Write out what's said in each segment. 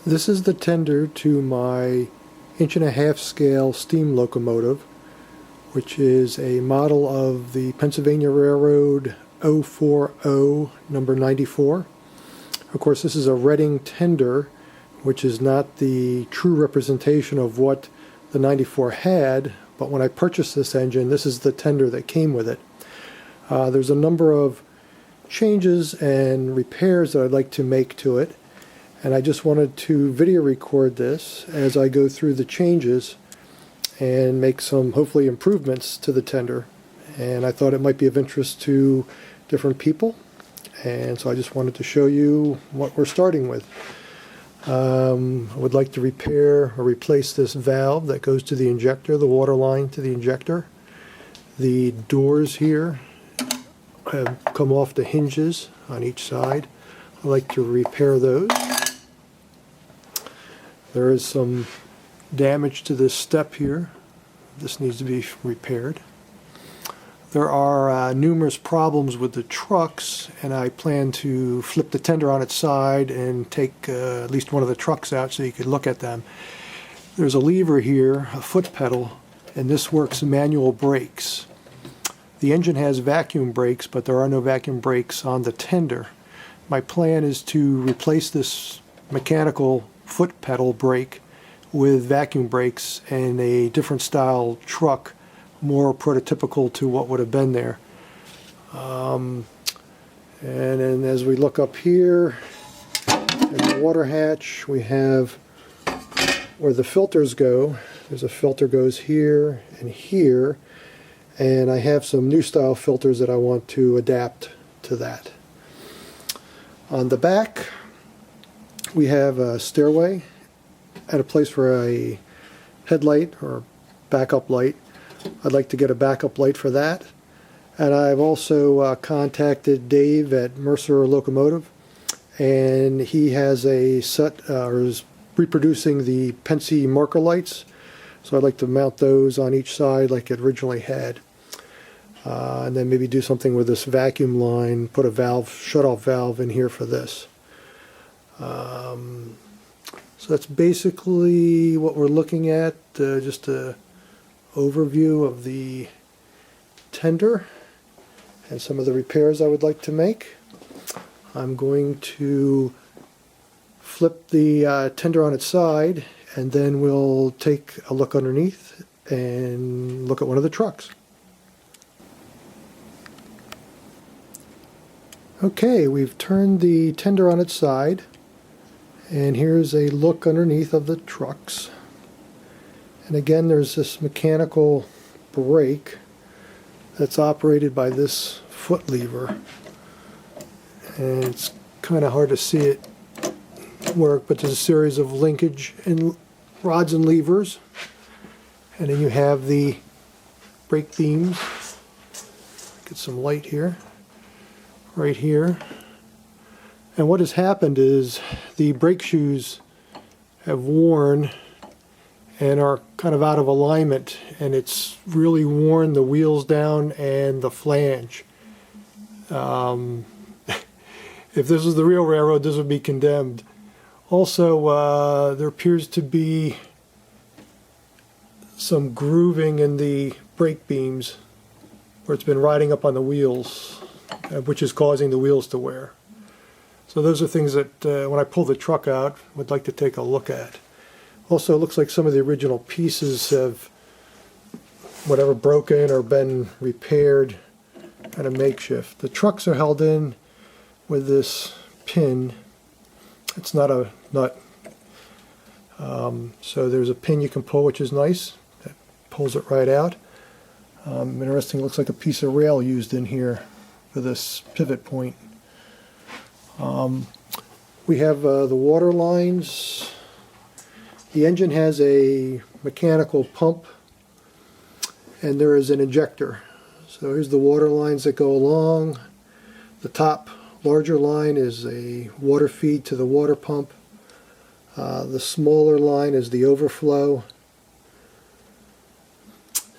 This is the tender to my 1.5" scale steam locomotive, which is a model of the Pennsylvania Railroad 040 number 94. Of course, this is a Reading tender, which is not the true representation of what the 94 had, but when I purchased this engine, this is the tender that came with it. There's a number of changes and repairs that I'd like to make to it, and I just wanted to video record this as I go through the changes and make some hopefully improvements to the tender. And I thought it might be of interest to different people, and so I just wanted to show you what we're starting with. I would like to repair or replace this valve that goes to the injector, the water line to the injector. The doors here have come off the hinges on each side. I'd like to repair those. There is some damage to this step here. This needs to be repaired. There are numerous problems with the trucks, and I plan to flip the tender on its side and take at least one of the trucks out so you can look at them. There's a lever here, a foot pedal, and this works manual brakes. The engine has vacuum brakes, but there are no vacuum brakes on the tender. My plan is to replace this mechanical foot pedal brake with vacuum brakes and a different style truck, more prototypical to what would have been there. And then as we look up here in the water hatch, we have where the filters go. There's a filter goes here and here, and I have some new style filters that I want to adapt to that. On the back we have a stairway at a place for a headlight or backup light. I'd like to get a backup light for that. And I've also contacted Dave at Mercer Locomotive, and he has a set, or is reproducing the Pennsy marker lights. So I'd like to mount those on each side like it originally had. And then maybe do something with this vacuum line, put a valve, shut-off valve in here for this. So that's basically what we're looking at, just a overview of the tender and some of the repairs I would like to make. I'm going to flip the tender on its side, and then we'll take a look underneath and look at one of the trucks. Okay, we've turned the tender on its side, and here's a look underneath of the trucks. And again, there's this mechanical brake that's operated by this foot lever, and it's kind of hard to see it work, but there's a series of linkage and rods and levers, and then you have the brake beams. Get some light here, right here. And what has happened is the brake shoes have worn and are kind of out of alignment, and it's really worn the wheels down and the flange. If this was the real railroad, this would be condemned. Also, there appears to be some grooving in the brake beams where it's been riding up on the wheels, which is causing the wheels to wear. So those are things that when I pull the truck out, I would like to take a look at. Also, it looks like some of the original pieces have whatever broken or been repaired, kind of makeshift. The trucks are held in with this pin. It's not a nut. So there's a pin you can pull, which is nice. That pulls it right out. Interesting, looks like a piece of rail used in here for this pivot point. We have the water lines. The engine has a mechanical pump, and there is an injector. So here's the water lines that go along. The top larger line is a water feed to the water pump. The smaller line is the overflow.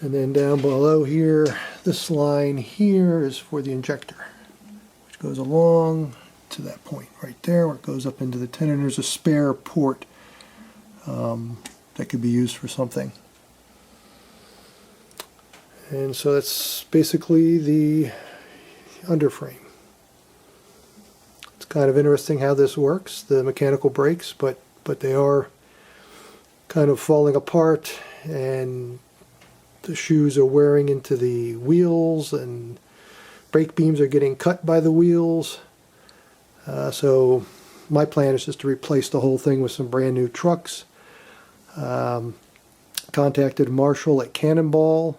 And then down below here, this line here is for the injector, which goes along to that point right there where it goes up into the tender. There's a spare port that could be used for something. And so that's basically the underframe. It's kind of interesting how this works, the mechanical brakes, but they are kind of falling apart, and the shoes are wearing into the wheels, and brake beams are getting cut by the wheels. So my plan is just to replace the whole thing with some brand new trucks. Contacted Marshall at Cannonball,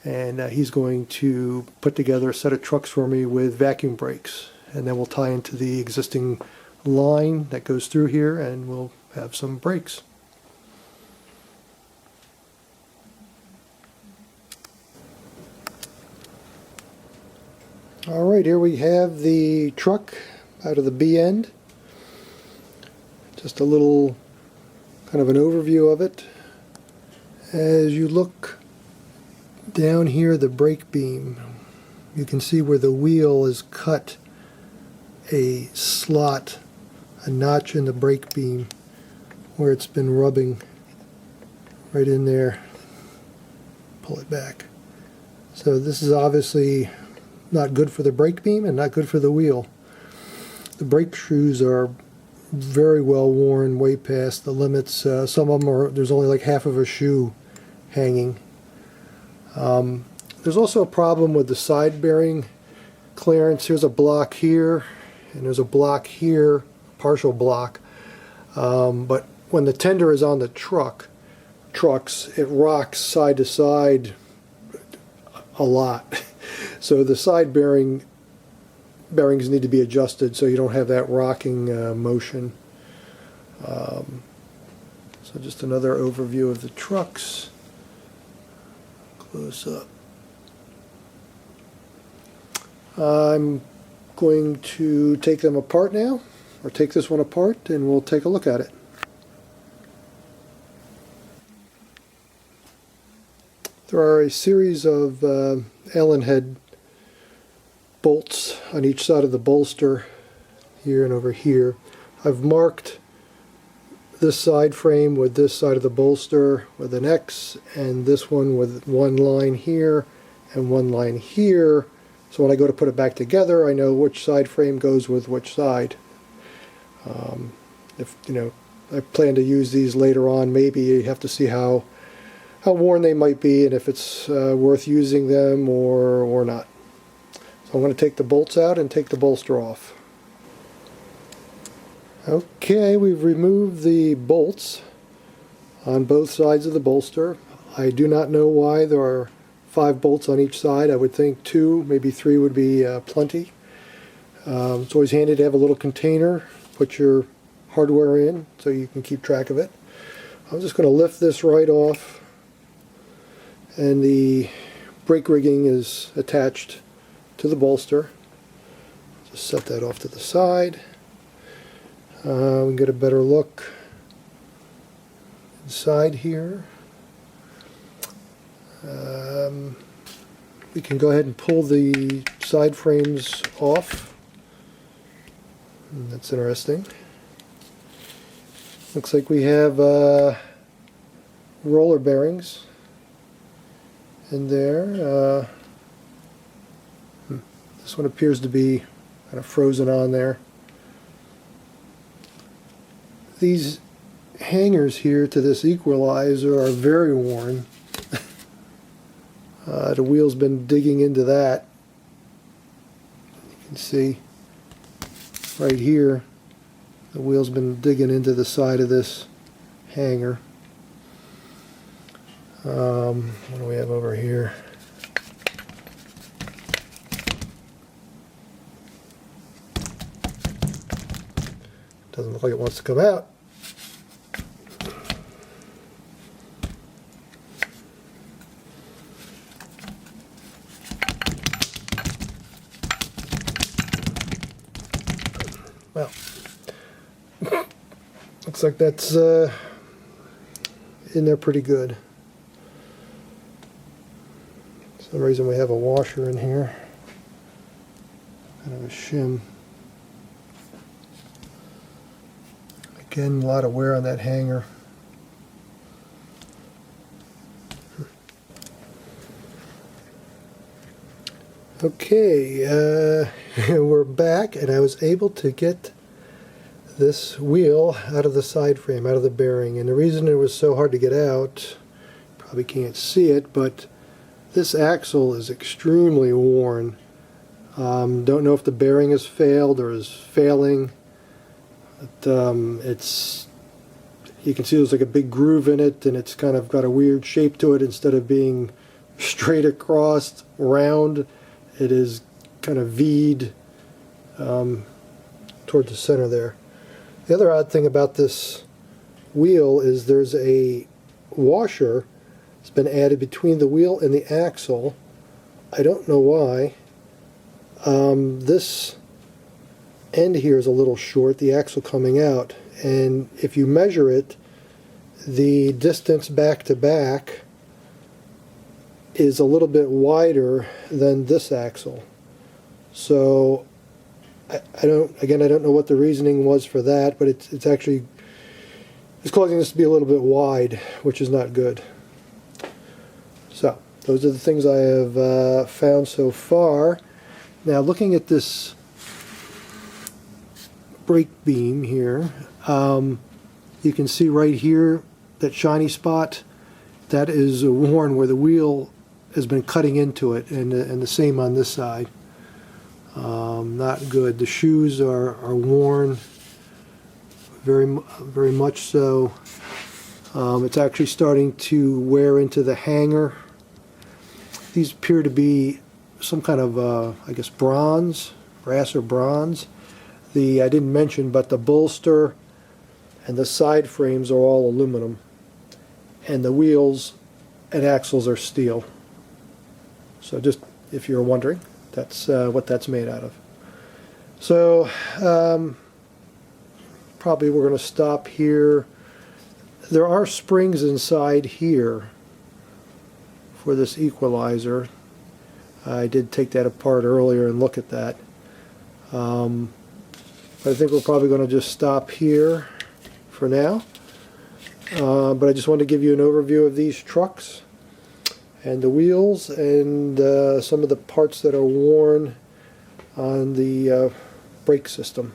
and he's going to put together a set of trucks for me with vacuum brakes, and then we'll tie into the existing line that goes through here, and we'll have some brakes. Alright, here we have the truck out of the B end. Just a little kind of an overview of it. As you look down here, the brake beam, you can see where the wheel is cut a slot, a notch in the brake beam where it's been rubbing right in there. Pull it back. So this is obviously not good for the brake beam and not good for the wheel. The brake shoes are very well worn, way past the limits. Some of them are, there's only like half of a shoe hanging. There's also a problem with the side bearing clearance. Here's a block here, and there's a block here, partial block. But when the tender is on the trucks, it rocks side to side a lot. So the side bearings need to be adjusted so you don't have that rocking motion. So just another overview of the trucks. Close up. I'm going to take them apart now, or take this one apart, and we'll take a look at it. There are a series of Allen head bolts on each side of the bolster, here and over here. I've marked this side frame with this side of the bolster with an X, and this one with one line here and one line here. So when I go to put it back together, I know which side frame goes with which side. If I plan to use these later on, maybe you have to see how worn they might be and if it's worth using them or not. So I'm going to take the bolts out and take the bolster off. Okay, we've removed the bolts on both sides of the bolster. I do not know why there are 5 bolts on each side. I would think 2, maybe 3 would be plenty. It's always handy to have a little container, put your hardware in so you can keep track of it. I'm just going to lift this right off, and the brake rigging is attached to the bolster. Just set that off to the side. We can get a better look inside here. We can go ahead and pull the side frames off. That's interesting. Looks like we have roller bearings in there. This one appears to be kind of frozen on there. These hangers here to this equalizer are very worn. The wheel's been digging into that. You can see right here the wheel's been digging into the side of this hanger. What do we have over here? Doesn't look like it wants to come out. Well, looks like that's in there pretty good. For some reason we have a washer in here. Kind of a shim. Again, a lot of wear on that hanger. Okay, we're back, and I was able to get this wheel out of the side frame, out of the bearing. And the reason it was so hard to get out, probably can't see it, but this axle is extremely worn. Don't know if the bearing has failed or is failing. But, you can see there's like a big groove in it, and it's kind of got a weird shape to it. Instead of being straight across, round, it is kind of V'd towards the center there. The other odd thing about this wheel is there's a washer that's been added between the wheel and the axle. I don't know why. This end here is a little short, the axle coming out, and if you measure it, the distance back to back is a little bit wider than this axle. So I don't know what the reasoning was for that, but it's causing this to be a little bit wide, which is not good. So those are the things I have found so far. Now, looking at this brake beam here, you can see right here that shiny spot. That is worn where the wheel has been cutting into it, and the same on this side. Not good. The shoes are worn, very much so. It's actually starting to wear into the hanger. These appear to be some kind of, I guess, bronze, brass or bronze. I didn't mention, but the bolster and the side frames are all aluminum, and the wheels and axles are steel. So just if you're wondering, that's what that's made out of. So probably we're going to stop here. There are springs inside here for this equalizer. I did take that apart earlier and look at that. But I think we're probably going to just stop here for now. But I just wanted to give you an overview of these trucks and the wheels and some of the parts that are worn on the brake system.